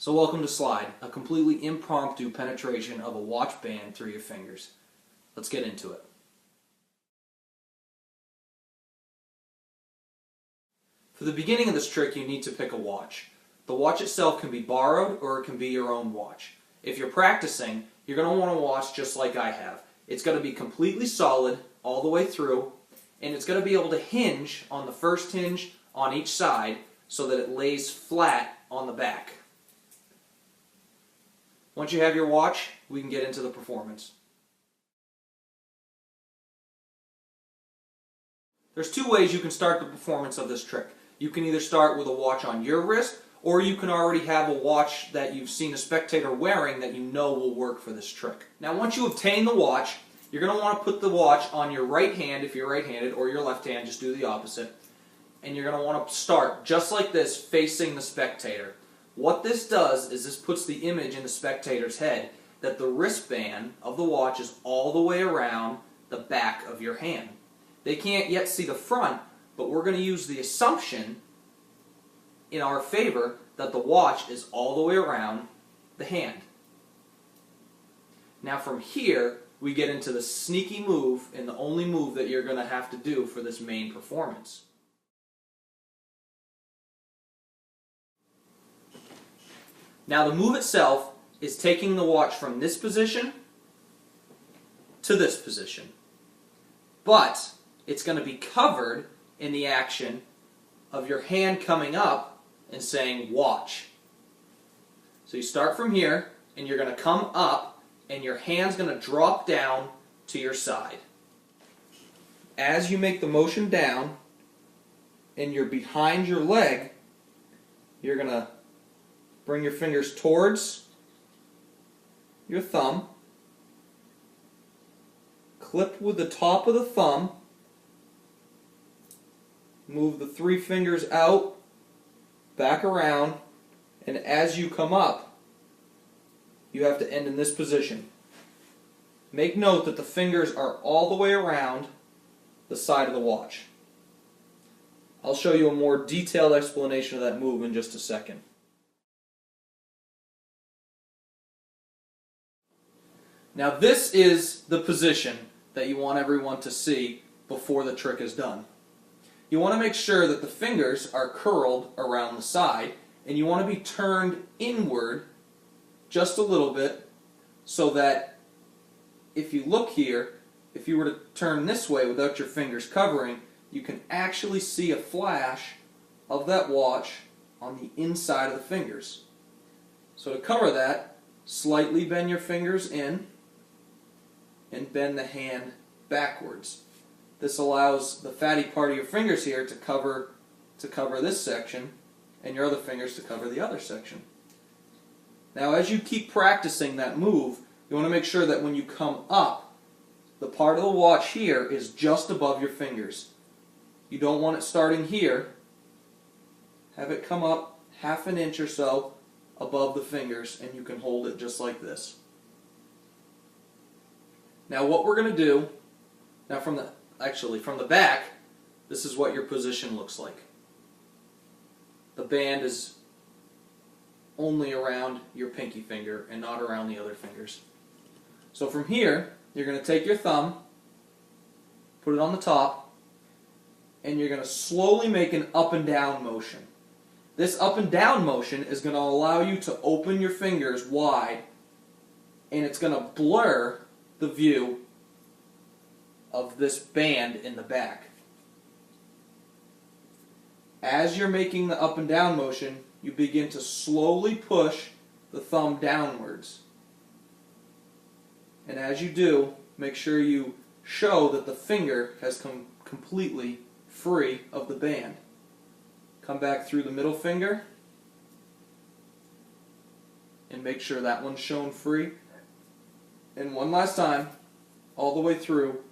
So welcome to Slide, a completely impromptu penetration of a watch band through your fingers. Let's get into it. For the beginning of this trick, you need to pick a watch. The watch itself can be borrowed or it can be your own watch. If you're practicing, you're going to want a watch just like I have. It's going to be completely solid all the way through, and it's going to be able to hinge on the first hinge on each side so that it lays flat on the back. Once you have your watch, we can get into the performance. There's two ways you can start the performance of this trick. You can either start with a watch on your wrist, or you can already have a watch that you've seen a spectator wearing that you know will work for this trick. Now once you obtain the watch, you're going to want to put the watch on your right hand if you're right-handed, or your left hand, just do the opposite. And you're going to want to start just like this, facing the spectator. What this does is this puts the image in the spectator's head that the wristband of the watch is all the way around the back of your hand. They can't yet see the front, but we're going to use the assumption in our favor that the watch is all the way around the hand. Now from here, we get into the sneaky move, and the only move that you're going to have to do for this main performance. Now the move itself is taking the watch from this position to this position. But it's going to be covered in the action of your hand coming up and saying watch. So you start from here and you're going to come up and your hand's going to drop down to your side. As you make the motion down and you're behind your leg, you're going to bring your fingers towards your thumb, clip with the top of the thumb, move the three fingers out, back around, and as you come up, you have to end in this position. Make note that the fingers are all the way around the side of the watch. I'll show you a more detailed explanation of that move in just a second. Now this is the position that you want everyone to see before the trick is done. You want to make sure that the fingers are curled around the side, and you want to be turned inward just a little bit so that if you look here, if you were to turn this way without your fingers covering, you can actually see a flash of that watch on the inside of the fingers. So to cover that, slightly bend your fingers in and bend the hand backwards. This allows the fatty part of your fingers here to cover this section, and your other fingers to cover the other section. Now as you keep practicing that move, you want to make sure that when you come up, the part of the watch here is just above your fingers. You don't want it starting here. Have it come up half an inch or so above the fingers, and you can hold it just like this. Now what we're going to do, now from the back, this is what your position looks like. The band is only around your pinky finger and not around the other fingers. So from here, you're going to take your thumb, put it on the top, and you're going to slowly make an up and down motion. This up and down motion is going to allow you to open your fingers wide, and it's going to blur the view of this band in the back. As you're making the up and down motion, you begin to slowly push the thumb downwards. And as you do, make sure you show that the finger has come completely free of the band. Come back through the middle finger and make sure that one's shown free. And one last time, all the way through,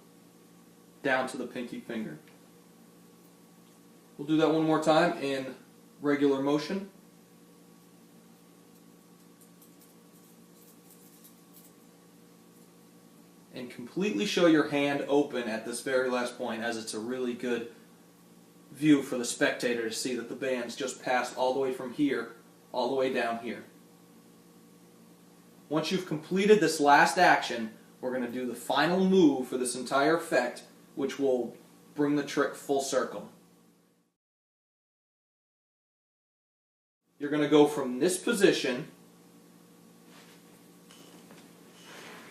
down to the pinky finger. We'll do that one more time in regular motion. And completely show your hand open at this very last point, as it's a really good view for the spectator to see that the band's just passed all the way from here, all the way down here. Once you've completed this last action, we're going to do the final move for this entire effect, which will bring the trick full circle. You're going to go from this position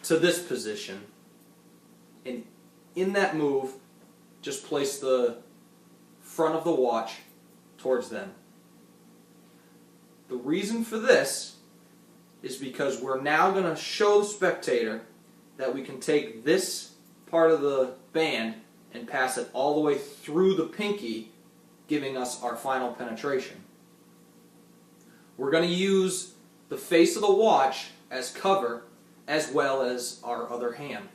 to this position, and in that move, just place the front of the watch towards them. The reason for this is because we're now going to show the spectator that we can take this part of the band and pass it all the way through the pinky, giving us our final penetration. We're going to use the face of the watch as cover as well as our other hand.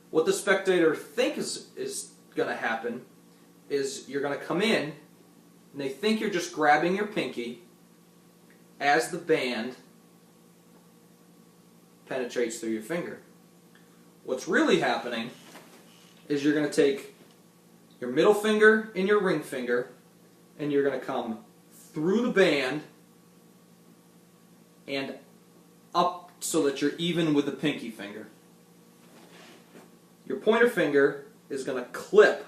What the spectator thinks is going to happen is you're going to come in and they think you're just grabbing your pinky as the band penetrates through your finger. What's really happening is you're going to take your middle finger and your ring finger and you're going to come through the band and up so that you're even with the pinky finger. Your pointer finger is going to clip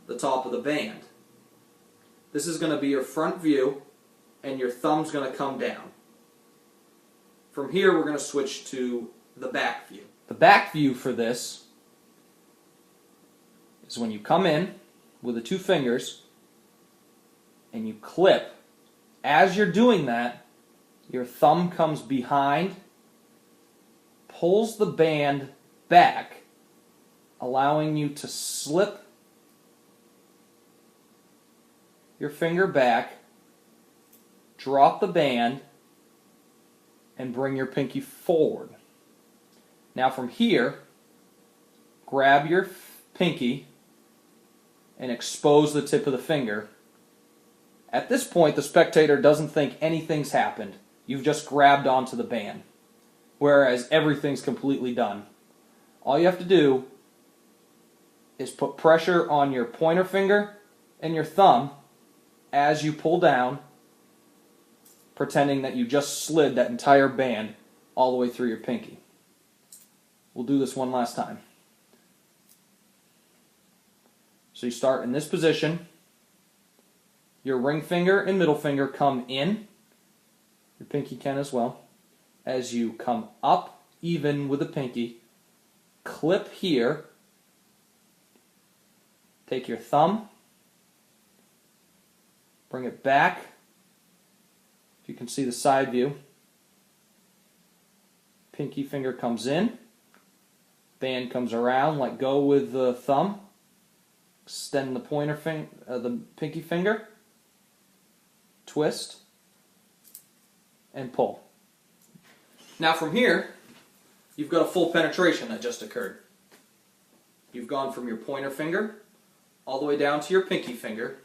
the top of the band. This is going to be your front view, and your thumb's going to come down. From here, we're going to switch to the back view. The back view for this is when you come in with the two fingers and you clip. As you're doing that, your thumb comes behind, pulls the band back, allowing you to slip your finger back, drop the band, and bring your pinky forward. Now from here, grab your pinky and expose the tip of the finger. At this point, the spectator doesn't think anything's happened. You've just grabbed onto the band, whereas everything's completely done. All you have to do is put pressure on your pointer finger and your thumb as you pull down, pretending that you just slid that entire band all the way through your pinky. We'll do this one last time. So you start in this position. Your ring finger and middle finger come in. Your pinky can as well. As you come up even with the pinky, clip here. Take your thumb, bring it back. If you can see the side view, pinky finger comes in, band comes around, let go with the thumb, extend the pointer finger, the pinky finger, twist, and pull. Now from here, you've got a full penetration that just occurred. You've gone from your pointer finger all the way down to your pinky finger,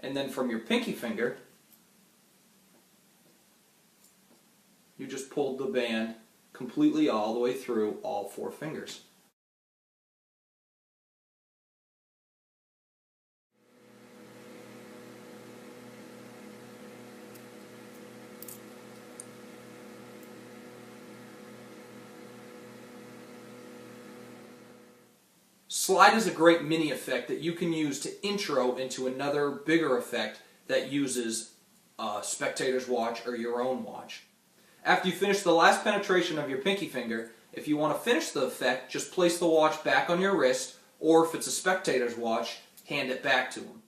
and then from your pinky finger, you just pulled the band completely all the way through all four fingers. Slide is a great mini effect that you can use to intro into another bigger effect that uses a spectator's watch or your own watch. After you finish the last penetration of your pinky finger, if you want to finish the effect, just place the watch back on your wrist, or if it's a spectator's watch, hand it back to them.